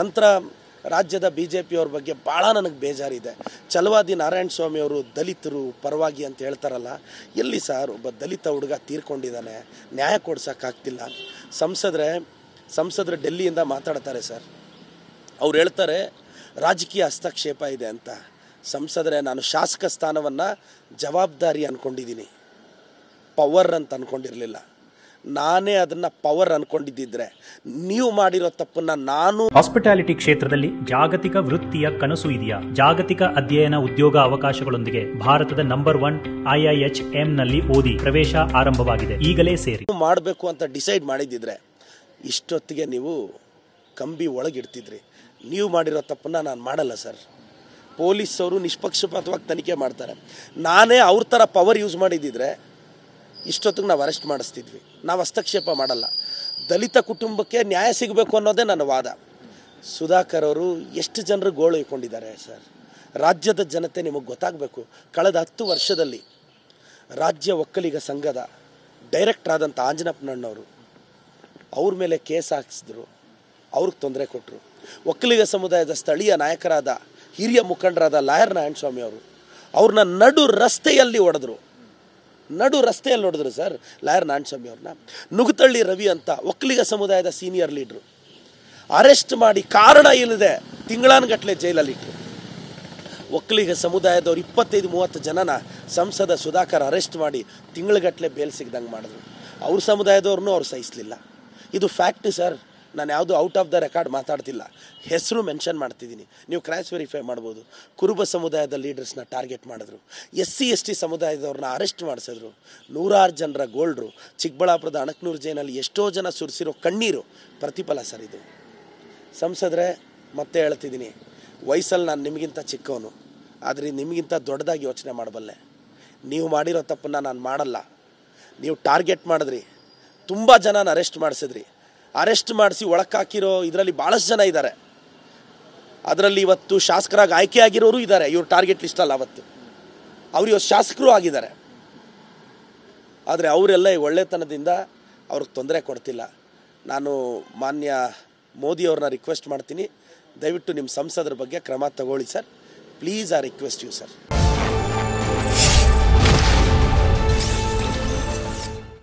ನಂತರ ರಾಜ್ಯದ BJPಯವ್ರ ಬಗ್ಗೆ ಭಾಳ ನನಗೆ ಬೇಜಾರಿದೆ. ಛಲವಾದಿ ನಾರಾಯಣ ಸ್ವಾಮಿ ಅವರು ದಲಿತರು ಪರವಾಗಿ ಅಂತ ಹೇಳ್ತಾರಲ್ಲ, ಎಲ್ಲಿ ಸರ್ ಒಬ್ಬ ದಲಿತ ಹುಡುಗ ತೀರ್ಕೊಂಡಿದ್ದಾನೆ, ನ್ಯಾಯ ಕೊಡ್ಸೋಕ್ಕಾಗ್ತಿಲ್ಲ. ಸಂಸದರು ಡೆಲ್ಲಿಯಿಂದ ಮಾತಾಡ್ತಾರೆ ಸರ್, ಅವ್ರು ಹೇಳ್ತಾರೆ ರಾಜಕೀಯ ಹಸ್ತಕ್ಷೇಪ ಇದೆ ಅಂತ. ಸಂಸದರೇ, ನಾನು ಶಾಸಕ ಸ್ಥಾನವನ್ನು ಜವಾಬ್ದಾರಿ ಅಂದ್ಕೊಂಡಿದ್ದೀನಿ, ಪವರ್ ಅಂತ ಅಂದ್ಕೊಂಡಿರಲಿಲ್ಲ. ನಾನೇ ಅದನ್ನು ಪವರ್ ಅಂದ್ಕೊಂಡಿದ್ದಿದ್ರೆ ನೀವು ಮಾಡಿರೋ ತಪ್ಪನ್ನು ನಾನು. ಹಾಸ್ಪಿಟಾಲಿಟಿ ಕ್ಷೇತ್ರದಲ್ಲಿ ಜಾಗತಿಕ ವೃತ್ತಿಯ ಕನಸು ಇದೆಯಾ? ಜಾಗತಿಕ ಅಧ್ಯಯನ ಉದ್ಯೋಗ ಅವಕಾಶಗಳೊಂದಿಗೆ ಭಾರತದ ನಂಬರ್ 1 IIHM ನಲ್ಲಿ ಓದಿ. ಪ್ರವೇಶ ಆರಂಭವಾಗಿದೆ, ಈಗಲೇ ಸೇರಿ. ಮಾಡಬೇಕು ಅಂತ ಡಿಸೈಡ್ ಮಾಡಿದ್ದಿದ್ರೆ ಇಷ್ಟೊತ್ತಿಗೆ ನೀವು ಕಂಬಿ ಒಳಗಿಡ್ತಿದ್ರಿ. ನೀವು ಮಾಡಿರೋ ತಪ್ಪನ್ನು ನಾನು ಮಾಡಲ್ಲ ಸರ್. ಪೊಲೀಸವರು ನಿಷ್ಪಕ್ಷಪಾತವಾಗಿ ತನಿಖೆ ಮಾಡ್ತಾರೆ. ನಾನೇ ಅವ್ರ ಥರ ಪವರ್ ಯೂಸ್ ಮಾಡಿದ್ದಿದ್ರೆ ಇಷ್ಟೊತ್ತಿಗೆ ನಾವು ಅರೆಸ್ಟ್ ಮಾಡಿಸ್ತಿದ್ವಿ. ನಾವು ಹಸ್ತಕ್ಷೇಪ ಮಾಡಲ್ಲ. ದಲಿತ ಕುಟುಂಬಕ್ಕೆ ನ್ಯಾಯ ಸಿಗಬೇಕು ಅನ್ನೋದೇ ನನ್ನ ವಾದ. ಸುಧಾಕರ್ ಅವರು ಎಷ್ಟು ಜನರು ಗೋಳು ಇಟ್ಕೊಂಡಿದ್ದಾರೆ ಸರ್. ರಾಜ್ಯದ ಜನತೆ ನಿಮಗೆ ಗೊತ್ತಾಗಬೇಕು. ಕಳೆದ 10 ವರ್ಷದಲ್ಲಿ ರಾಜ್ಯ ಒಕ್ಕಲಿಗ ಸಂಘದ ಡೈರೆಕ್ಟರ್ ಆದಂಥ ಆಂಜನಪ್ಪನಣ್ಣವರು ಅವ್ರ ಮೇಲೆ ಕೇಸ್ ಹಾಕಿಸಿದ್ರು, ಅವ್ರಿಗೆ ತೊಂದರೆ ಕೊಟ್ಟರು. ಒಕ್ಕಲಿಗ ಸಮುದಾಯದ ಸ್ಥಳೀಯ ನಾಯಕರಾದ ಹಿರಿಯ ಮುಖಂಡರಾದ ಲಾಯರ್ ನಾರಾಯಣ ಸ್ವಾಮಿ ಅವರು ಅವ್ರನ್ನ ನಡು ರಸ್ತೆಯಲ್ಲಿ ಹೊಡೆದ್ರು ಸರ್. ಲಾಯರ್ ನಾರಾಯಣ ಸ್ವಾಮಿ ಅವ್ರನ್ನ ನುಗ್ತಳ್ಳಿ ರವಿ ಅಂತ ಒಕ್ಕಲಿಗ ಸಮುದಾಯದ ಸೀನಿಯರ್ ಲೀಡ್ರು ಅರೆಸ್ಟ್ ಮಾಡಿ ಕಾರಣ ಇಲ್ಲದೆ ತಿಂಗಳಾನುಗಟ್ಟಲೆ ಜೈಲಲ್ಲಿಟ್ಟರು. ಒಕ್ಕಲಿಗ ಸಮುದಾಯದವ್ರು 25-30 ಜನನ ಸಂಸದ ಸುಧಾಕರ್ ಅರೆಸ್ಟ್ ಮಾಡಿ ತಿಂಗಳಗಟ್ಟಲೆ ಬೇಲ್ ಸಿಗ್ದಂಗೆ ಮಾಡಿದ್ರು. ಅವ್ರ ಸಮುದಾಯದವ್ರನ್ನೂ ಅವ್ರು ಸಹಿಸಲಿಲ್ಲ. ಇದು ಫ್ಯಾಕ್ಟ್ ಸರ್. ನಾನು ಯಾವುದು ಔಟ್ ಆಫ್ ದ ರೆಕಾರ್ಡ್ ಮಾತಾಡ್ತಿಲ್ಲ, ಹೆಸರು ಮೆನ್ಷನ್ ಮಾಡ್ತಿದ್ದೀನಿ, ನೀವು ಕ್ರಾಸ್ ವೆರಿಫೈ ಮಾಡ್ಬೋದು. ಕುರುಬ ಸಮುದಾಯದ ಲೀಡರ್ಸ್ನ ಟಾರ್ಗೆಟ್ ಮಾಡಿದ್ರು, SC/ST ಸಮುದಾಯದವ್ರನ್ನ ಅರೆಸ್ಟ್ ಮಾಡಿಸಿದ್ರು, 100 ಜನರ ಗೋಲ್ಡ್ರು. ಚಿಕ್ಕಬಳ್ಳಾಪುರದ ಅಣಕನೂರು ಜೈನಲ್ಲಿ ಎಷ್ಟೋ ಜನ ಸುರಿಸಿರೋ ಕಣ್ಣೀರು ಪ್ರತಿಫಲ ಸರ್ ಇದು. ಸಂಸದರೇ, ಮತ್ತೆ ಹೇಳ್ತಿದ್ದೀನಿ, ವಯಸ್ಸಲ್ಲಿ ನಾನು ನಿಮಗಿಂತ ಚಿಕ್ಕವನು, ಆದರೆ ನಿಮಗಿಂತ ದೊಡ್ಡದಾಗಿ ಯೋಚನೆ ಮಾಡಬಲ್ಲೆ. ನೀವು ಮಾಡಿರೋ ತಪ್ಪನ್ನು ನಾನು ಮಾಡಲ್ಲ. ನೀವು ಟಾರ್ಗೆಟ್ ಮಾಡಿದ್ರಿ, ತುಂಬ ಜನನ ಅರೆಸ್ಟ್ ಮಾಡಿಸಿದ್ರಿ. ಅರೆಸ್ಟ್ ಮಾಡಿಸಿ ಒಳಕ್ಕಾಕಿರೋ ಇದರಲ್ಲಿ ಭಾಳಷ್ಟು ಜನ ಇದ್ದಾರೆ. ಅದರಲ್ಲಿ ಇವತ್ತು ಶಾಸಕರಾಗಿ ಆಯ್ಕೆ ಆಗಿರೋರು ಇದ್ದಾರೆ. ಇವ್ರು ಟಾರ್ಗೆಟ್ ಲಿಸ್ಟಲ್ಲ. ಅವ್ರು ಇವತ್ತು ಶಾಸಕರು ಆಗಿದ್ದಾರೆ. ಆದರೆ ಅವರೆಲ್ಲ ಒಳ್ಳೆತನದಿಂದ ಅವ್ರಿಗೆ ತೊಂದರೆ ಕೊಡ್ತಿಲ್ಲ. ನಾನು ಮಾನ್ಯ ಮೋದಿಯವ್ರನ್ನ ರಿಕ್ವೆಸ್ಟ್ ಮಾಡ್ತೀನಿ, ದಯವಿಟ್ಟು ನಿಮ್ಮ ಸಂಸದರ ಬಗ್ಗೆ ಕ್ರಮ ತಗೊಳ್ಳಿ sir. Please, I request you sir.